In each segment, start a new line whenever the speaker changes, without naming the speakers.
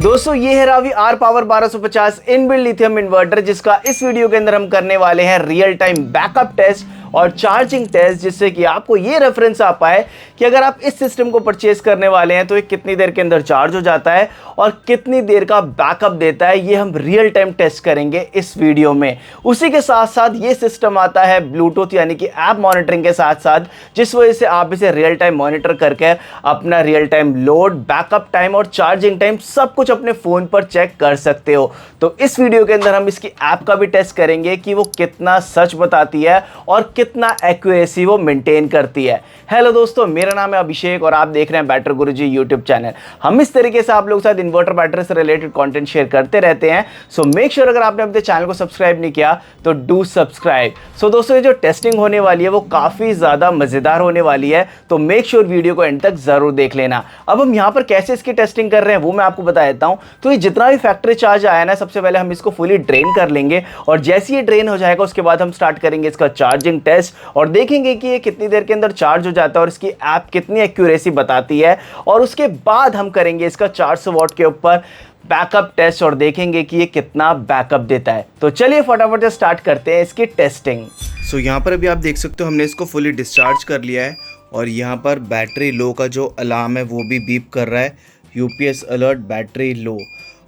दोस्तों ये है Ravi R power 1250 inbuilt lithium inverter, जिसका इस वीडियो के अंदर हम करने वाले हैं रियल टाइम बैकअप टेस्ट और चार्जिंग टेस्ट, जिससे कि आपको ये रेफरेंस आ पाए कि अगर आप इस सिस्टम को परचेज करने वाले हैं तो ये कितनी देर के अंदर चार्ज हो जाता है और कितनी देर का बैकअप देता है। ये हम रियल टाइम टेस्ट करेंगे इस वीडियो में। उसी के साथ साथ ये सिस्टम आता है ब्लूटूथ यानी कि ऐप मॉनिटरिंग के साथ साथ, जिस वजह से आप इसे रियल टाइम मॉनिटर करके अपना real time load, backup time और चार्जिंग टाइम सब कुछ अपने फोन पर चेक कर सकते हो। तो इस वीडियो के अंदर हम इसकी ऐप का भी टेस्ट करेंगे कि वो कितना सच बताती है और कितना एक्यूरेसी वो मेंटेन करती है। हेलो दोस्तों, मेरा नाम है अभिषेक और आप देख रहे हैं बैटर गुरुजी यूट्यूब चैनल। हम इस तरीके से आप लोगों के साथ इन्वर्टर बैटरी से रिलेटेड कंटेंट शेयर करते रहते हैं। सो मेक श्योर अगर आपने अपने चैनल को सब्सक्राइब नहीं किया तो डू सब्सक्राइब। सो दोस्तों ये जो टेस्टिंग होने वाली है वो काफी ज्यादा मजेदार होने वाली है, तो मेक श्योर वीडियो को एंड तक जरूर देख लेना। अब हम यहाँ पर कैसे इसकी टेस्टिंग कर रहे हैं वो मैं आपको बता देता हूं। तो ये जितना भी फैक्ट्री चार्ज आया ना, सबसे पहले हम इसको फुली ड्रेन कर लेंगे और जैसे ये ड्रेन हो जाएगा उसके बाद हम स्टार्ट करेंगे इसका चार्जिंग टेस्ट और देखेंगे कि ये कितनी देर के अंदर चार्ज हो जाता है और इसकी ऐप कितनी एक्यूरेसी बताती है। और उसके बाद हम करेंगे इसका 400 वॉट के ऊपर बैकअप टेस्ट और देखेंगे कि ये कितना बैकअप देता है। तो चलिए फटाफट से स्टार्ट करते हैं इसकी टेस्टिंग।
सो यहाँ पर अभी आप देख सकते हो हमने इसको फुली डिस्चार्ज कर लिया है और यहाँ पर बैटरी लो का जो अलार्म है वो भी बीप कर रहा है, यूपीएस अलर्ट बैटरी लो।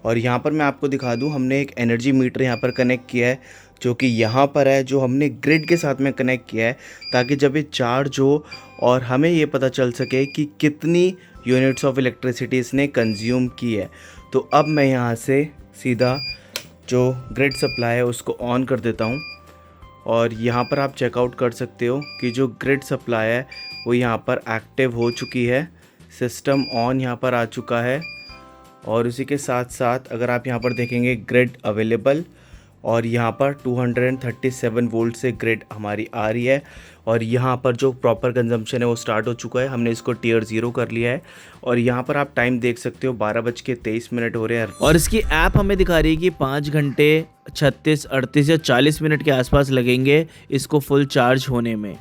और यहाँ पर मैं आपको दिखा दूँ, हमने एक एनर्जी मीटर यहाँ पर कनेक्ट किया है जो कि यहाँ पर है, जो हमने ग्रिड के साथ में कनेक्ट किया है ताकि जब ये चार्ज हो और हमें ये पता चल सके कि कितनी यूनिट्स ऑफ इलेक्ट्रिसिटी इसने कंज्यूम की है। तो अब मैं यहाँ से सीधा जो ग्रिड सप्लाई है उसको ऑन कर देता हूँ और यहाँ पर आप चेकआउट कर सकते हो कि जो ग्रिड सप्लाई है वो यहाँ पर एक्टिव हो चुकी है, सिस्टम ऑन यहाँ पर आ चुका है। और उसी के साथ साथ अगर आप यहाँ पर देखेंगे ग्रिड अवेलेबल और यहाँ पर 237 वोल्ट से ग्रिड हमारी आ रही है और यहाँ पर जो प्रॉपर कंजम्पशन है वो स्टार्ट हो चुका है। हमने इसको टियर 0 कर लिया है और यहाँ पर आप टाइम देख सकते हो 12:23 हो रहे हैं
और इसकी ऐप हमें दिखा रही है कि 5 घंटे 36, 38 या 40 मिनट के आसपास लगेंगे इसको फुल चार्ज होने में।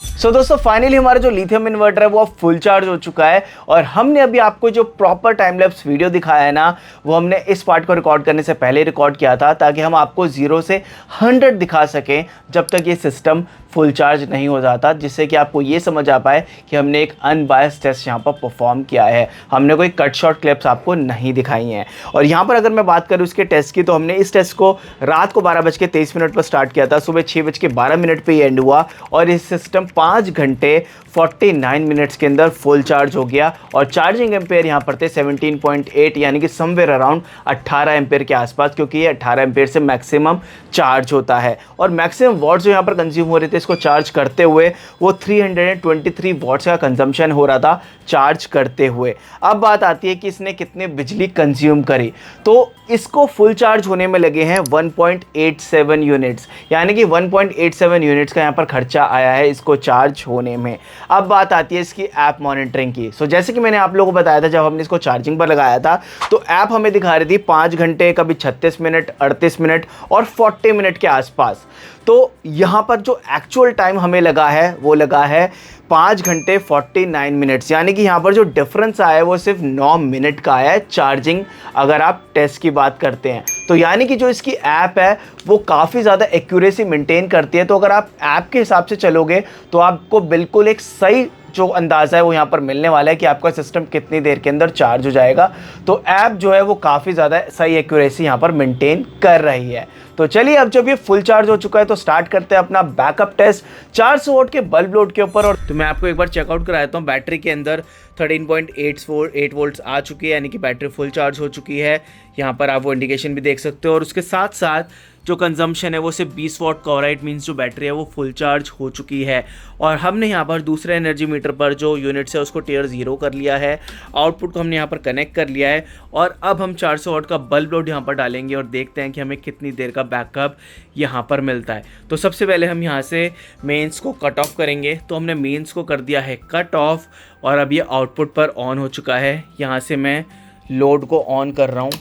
सो दोस्तों फाइनली हमारा जो लिथियम इन्वर्टर है वो अब फुल चार्ज हो चुका है और हमने अभी आपको जो प्रॉपर टाइम लैप्स वीडियो दिखाया है ना, वो हमने इस पार्ट को रिकॉर्ड करने से पहले रिकॉर्ड किया था ताकि हम आपको 0 से 100 दिखा सकें जब तक ये सिस्टम फुल चार्ज नहीं हो जाता, जिससे कि आपको ये समझ आ पाए कि हमने एक अनबायस्ड टेस्ट यहाँ पर परफॉर्म किया है। हमने कोई कट शॉट क्लिप्स आपको नहीं दिखाई हैं। और यहाँ पर अगर मैं बात करूँ इसके टेस्ट की, तो हमने इस टेस्ट को रात को 12:23 पर स्टार्ट किया था, सुबह 6:12 पे ये एंड हुआ और इस सिस्टम 5 घंटे 49 मिनट्स के अंदर फुल चार्ज हो गया। और चार्जिंग एम्पेयर यहाँ पर थे 17.8 यानी कि समवेयर अराउंड 18 एम्पेयर के आसपास, क्योंकि ये 18 एम्पेयर से मैक्सिमम चार्ज होता है। और मैक्सिमम वॉट्स जो यहाँ पर कंज्यूम हो रहे थे इसको चार्ज करते हुए, वो 323 वॉट्स का कंजम्पशन हो रहा था चार्ज करते हुए। अब बात आती है कि इसने कितने बिजली कंज्यूम करी, तो इसको फुल चार्ज होने में लगे हैं 1.87 यूनिट्स, यानी कि 1.87 यूनिट्स का यहाँ पर खर्चा आया है इसको चार्ज होने में। अब बात आती है इसकी ऐप मॉनिटरिंग की। सो जैसे कि मैंने आप लोगों को बताया था, जब हमने इसको चार्जिंग पर लगाया था तो ऐप हमें दिखा रही थी 5 घंटे, कभी 36 मिनट, 38 मिनट और 40 मिनट के आसपास। तो यहाँ पर जो एक्चुअल टाइम हमें लगा है वो लगा है 5 घंटे 49 मिनट्स, यानी कि यहाँ पर जो डिफरेंस आया है वो सिर्फ 9 मिनट का आया है चार्जिंग अगर आप टेस्ट की बात करते हैं। तो यानी कि जो इसकी ऐप है वो काफ़ी ज़्यादा एक्यूरेसी मेंटेन करती है। तो अगर आप ऐप के हिसाब से चलोगे तो आपको बिल्कुल एक सही जो अंदाज़ा है वो यहाँ पर मिलने वाला है कि आपका सिस्टम कितनी देर के अंदर चार्ज हो जाएगा। तो ऐप जो है वो काफ़ी ज़्यादा सही एक्यूरेसी यहाँ पर मेंटेन कर रही है। तो चलिए अब जब ये फुल चार्ज हो चुका है तो स्टार्ट करते हैं अपना बैकअप टेस्ट 400 वोल्ट के बल्ब लोड के ऊपर। और
तो मैं आपको एक बार चेकआउट करा देता हूँ। बैटरी के अंदर 13.8 वोल्ट्स आ चुकी है, यानी कि बैटरी फुल चार्ज हो चुकी है। यहाँ पर आप वो इंडिकेशन भी देख सकते हो और उसके साथ साथ जो कंजम्पशन है वो सिर्फ 20 वॉट का हो रहा है। इट मीन्स जो बैटरी है वो फुल चार्ज हो चुकी है। और हमने यहाँ पर दूसरे एनर्जी मीटर पर जो यूनिट्स है उसको टियर 0 कर लिया है, आउटपुट को हमने यहाँ पर कनेक्ट कर लिया है और अब हम 400 वाट का बल्ब लोड यहाँ पर डालेंगे और देखते हैं कि हमें कितनी देर का बैकअप यहाँ पर मिलता है। तो सबसे पहले हम यहाँ से मेंस को कट ऑफ करेंगे। तो हमने मेंस को कर दिया है कट ऑफ और अब ये आउटपुट पर ऑन हो चुका है। यहाँ से मैं लोड को ऑन कर रहा हूँ।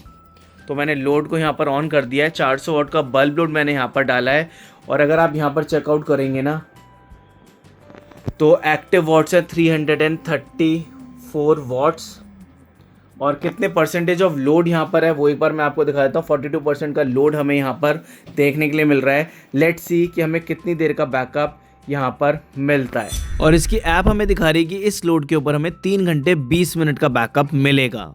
तो मैंने लोड को यहाँ पर ऑन कर दिया है। 400 वाट का बल्ब लोड मैंने यहाँ पर डाला है और अगर आप यहाँ पर चेकआउट करेंगे ना तो एक्टिव वॉट्स है 334 वॉट्स और कितने परसेंटेज ऑफ लोड यहाँ पर है वो एक बार मैं आपको दिखा देता हूँ। 42% का लोड हमें यहाँ पर देखने के लिए मिल रहा है। लेट्स सी कि हमें कितनी देर का बैकअप यहाँ पर मिलता है।
और इसकी ऐप हमें दिखा रही है कि इस लोड के ऊपर हमें 3 घंटे 20 मिनट का बैकअप मिलेगा।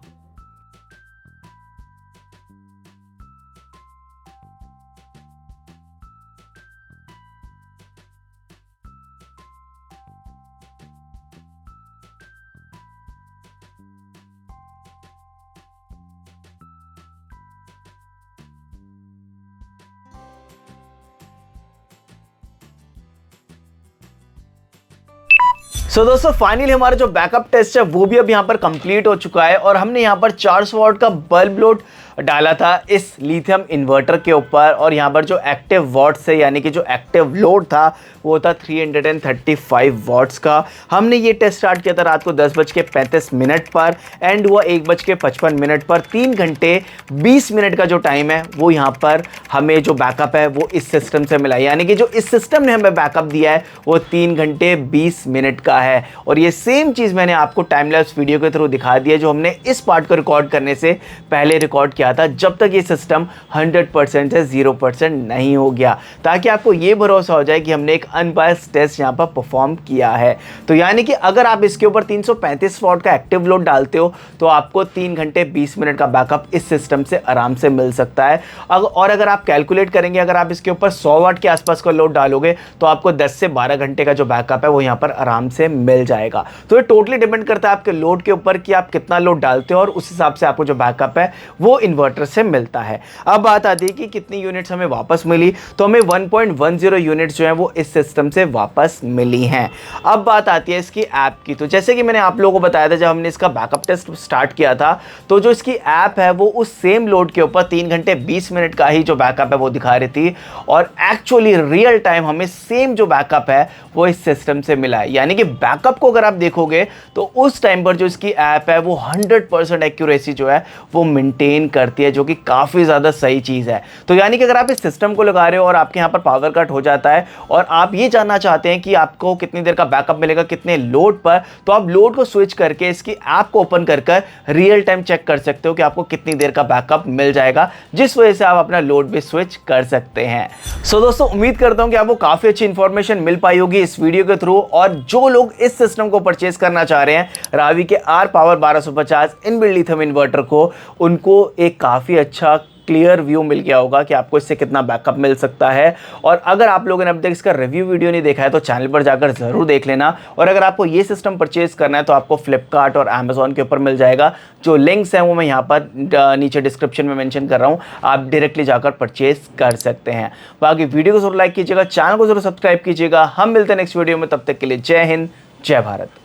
सो दोस्तों फाइनली हमारा जो बैकअप टेस्ट है वो भी अब यहाँ पर कंप्लीट हो चुका है और हमने यहाँ पर 400 वाट का बल्ब लोड डाला था इस लिथियम इन्वर्टर के ऊपर और यहाँ पर जो एक्टिव वॉट्स है यानी कि जो एक्टिव लोड था वो था 335 वॉट्स का। हमने ये टेस्ट स्टार्ट किया था रात को 10:35 पर एंड हुआ 1:55 पर। 3 घंटे 20 मिनट का जो टाइम है वो यहाँ पर हमें जो बैकअप है वो इस सिस्टम से मिला, यानी कि जो इस सिस्टम ने हमें बैकअप दिया है वो 3 घंटे 20 मिनट का है। और ये सेम चीज़ मैंने आपको टाइम लैप्स वीडियो के थ्रू दिखा दिया जो हमने इस पार्ट को रिकॉर्ड करने से पहले रिकॉर्ड किया था, जब तक ये सिस्टम 100% से 0% नहीं हो गया, ताकि आपको ये भरोसा हो जाए कि हमने एक अनबायस्ड टेस्ट यहाँ पर परफॉर्म किया है। तो यानी कि अगर आप इसके ऊपर 335 वॉट का एक्टिव लोड डालते हो तो आपको 3 घंटे 20 मिनट का बैकअप इस सिस्टम से आराम से मिल सकता है। और अगर आप कैलकुलेट करेंगे, अगर आप इसके ऊपर 100 वाट के आसपास का लोड डालोगे तो आपको 10 से 12 घंटे का जो बैकअप है वो यहाँ पर आराम से मिल जाएगा। तो ये टोटली डिपेंड करता है आपके लोड के ऊपर कि आप कितना लोड डालते हो और उस हिसाब से आपको जो बैकअप है वो इन्वर्टर से मिलता है। अब बात आती है कि कितनी यूनिट्स हमें वापस मिली, तो हमें 1.10 यूनिट्स जो है वो इस सिस्टम से वापस मिली हैं। अब बात आती है इसकी ऐप की। तो जैसे कि मैंने आप लोगों को बताया था जब हमने इसका बैकअप टेस्ट स्टार्ट किया था तो जो इसकी ऐप है वो उस सेम लोड के ऊपर 3 घंटे 20 मिनट का ही जो बैकअप है वो दिखा रही थी और एक्चुअली रियल टाइम हमें सेम जो बैकअप है वो इस सिस्टम से मिला है। यानी कि बैकअप को अगर आप देखोगे तो उस टाइम पर जो इसकी ऐप है वो 100% एक्यूरेसी जो है वो मेंटेन करती है, जो कि काफ़ी ज़्यादा सही चीज़ है। तो यानी कि अगर आप इस सिस्टम को लगा रहे हो और आपके यहाँ पर पावर कट हो जाता है और आप ये जानना चाहते हैं कि आपको कितनी देर का बैकअप मिलेगा कितने लोड पर, तो आप लोड को स्विच करके इसकी ऐप को ओपन कर रियल टाइम चेक कर सकते हो कि आपको कितनी देर का बैकअप मिल जाएगा, जिस वजह से आप अपना लोड भी स्विच कर सकते हैं। सो दोस्तों उम्मीद करता हूं कि आपको काफ़ी अच्छी इंफॉर्मेशन मिल पाई होगी इस वीडियो के थ्रू। और जो लोग इस सिस्टम को परचेज करना चाह रहे हैं रावी के R power 1250 inbuilt lithium inverter को, उनको एक काफ़ी अच्छा क्लियर व्यू मिल गया होगा कि आपको इससे कितना बैकअप मिल सकता है। और अगर आप लोगों ने अब तक इसका रिव्यू वीडियो नहीं देखा है तो चैनल पर जाकर ज़रूर देख लेना। और अगर आपको ये सिस्टम परचेज करना है तो आपको फ्लिपकार्ट और अमेजोन के ऊपर मिल जाएगा। जो लिंक्स हैं वो मैं यहाँ पर नीचे डिस्क्रिप्शन में मेंशन कर रहा हूँ, आप डायरेक्टली जाकर परचेज कर सकते हैं। बाकी वीडियो को जरूर लाइक कीजिएगा, चैनल को जरूर सब्सक्राइब कीजिएगा। हम मिलते हैं नेक्स्ट वीडियो में, तब तक के लिए जय हिंद जय भारत।